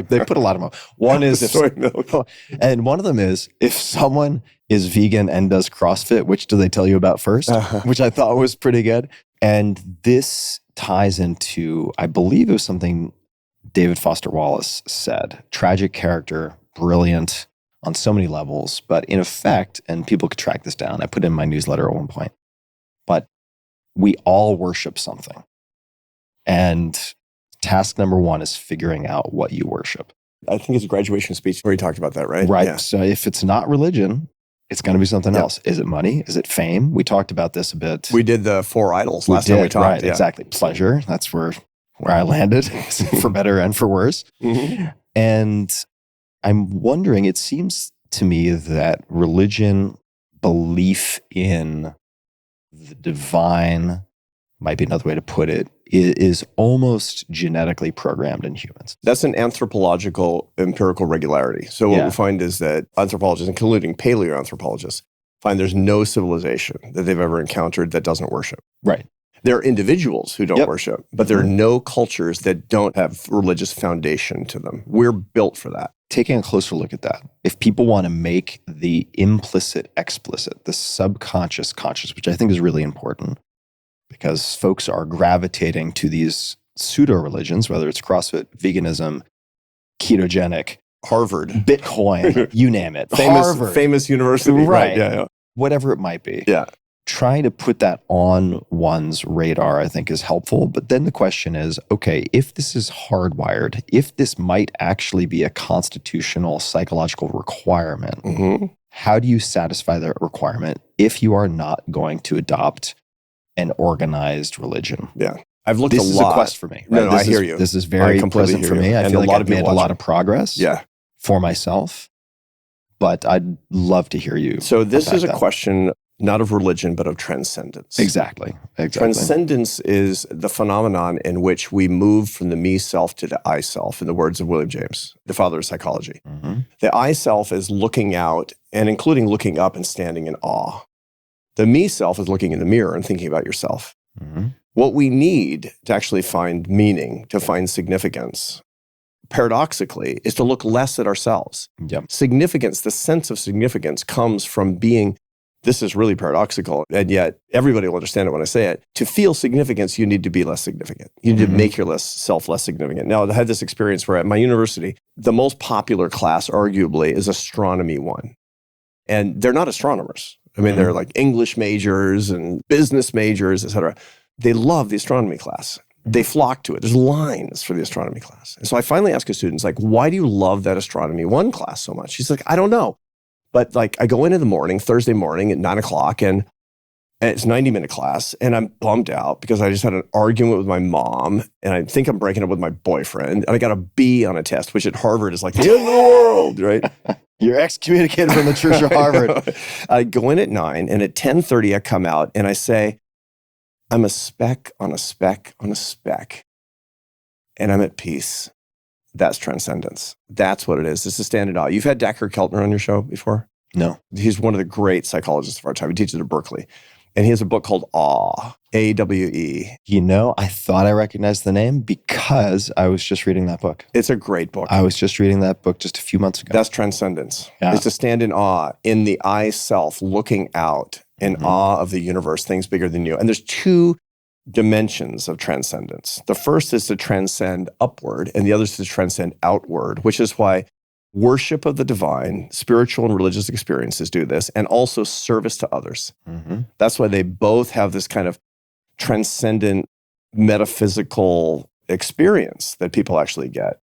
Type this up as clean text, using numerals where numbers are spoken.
They put a lot of milk. One is soy milk. And one of them is if someone is vegan and does CrossFit, which do they tell you about first? Which I thought was pretty good. And this ties into, I believe it was something David Foster Wallace said. Tragic character, brilliant on so many levels, but in effect, and people could track this down, I put it in my newsletter at one point, but we all worship something. And task number one is figuring out what you worship. I think it's a graduation speech where he talked about that, right? Right. Yeah. So if it's not religion, it's going to be something else. Is it money? Is it fame? We talked about this a bit. We did the 4 idols last time we talked. Right, exactly. Pleasure. That's where I landed, for better and for worse. Mm-hmm. And I'm wondering, it seems to me that religion, belief in the divine, might be another way to put it, is almost genetically programmed in humans. That's an anthropological empirical regularity. So what we find is that anthropologists, including paleoanthropologists, find there's no civilization that they've ever encountered that doesn't worship. Right. There are individuals who don't worship, but there are no cultures that don't have religious foundation to them. We're built for that. Taking a closer look at that, if people want to make the implicit explicit, the subconscious conscious, which I think is really important, because folks are gravitating to these pseudo-religions, whether it's CrossFit, veganism, ketogenic, Harvard, Bitcoin, you name it. Harvard. Famous university. Right. Yeah. Whatever it might be. Yeah. Trying to put that on one's radar, I think, is helpful. But then the question is, okay, if this is hardwired, if this might actually be a constitutional psychological requirement, how do you satisfy that requirement if you are not going to adopt an organized religion? Yeah. I've looked this a lot. This is a quest for me. Right? No, I hear you. This is very pleasant for me. I feel like I've made a lot of progress for myself, but I'd love to hear you. So this is a question not of religion, but of transcendence. Exactly. Transcendence is the phenomenon in which we move from the me self to the I self, in the words of William James, the father of psychology. The I self is looking out, and including looking up and standing in awe. The me self is looking in the mirror and thinking about yourself. What we need to actually find meaning, to find significance, paradoxically, is to look less at ourselves. Significance, the sense of significance, comes from being, this is really paradoxical, and yet everybody will understand it when I say it. To feel significance, you need to be less significant. You need to make yourself less significant. Now, I had this experience where at my university, the most popular class, arguably, is Astronomy 1. And they're not astronomers. I mean, they're like English majors and business majors, et cetera. They love the astronomy class. They flock to it. There's lines for the astronomy class. And so I finally asked a student, like, why do you love that Astronomy 1 class so much? She's like, I don't know. But like, I go in the morning, Thursday morning at 9 o'clock, and it's a 90-minute class, and I'm bummed out because I just had an argument with my mom, and I think I'm breaking up with my boyfriend, and I got a B on a test, which at Harvard is like the end of the world, right? You're excommunicated from the Church of Harvard. I go in at 9, and at 10:30, I come out, and I say, I'm a speck on a speck on a speck, and I'm at peace. That's transcendence. That's what it is. It's a standard awe. You've had Dacher Keltner on your show before? No. He's one of the great psychologists of our time. He teaches at Berkeley. And he has a book called Awe, A-W-E. You know, I thought I recognized the name because I was just reading that book. It's a great book. I was just reading that book just a few months ago. That's transcendence. It's to stand in awe, in the I self, looking out in awe of the universe, things bigger than you. And there's 2 dimensions of transcendence. The first is to transcend upward, and the other is to transcend outward, which is why worship of the divine, spiritual and religious experiences do this, and also service to others. That's why they both have this kind of transcendent metaphysical experience that people actually get.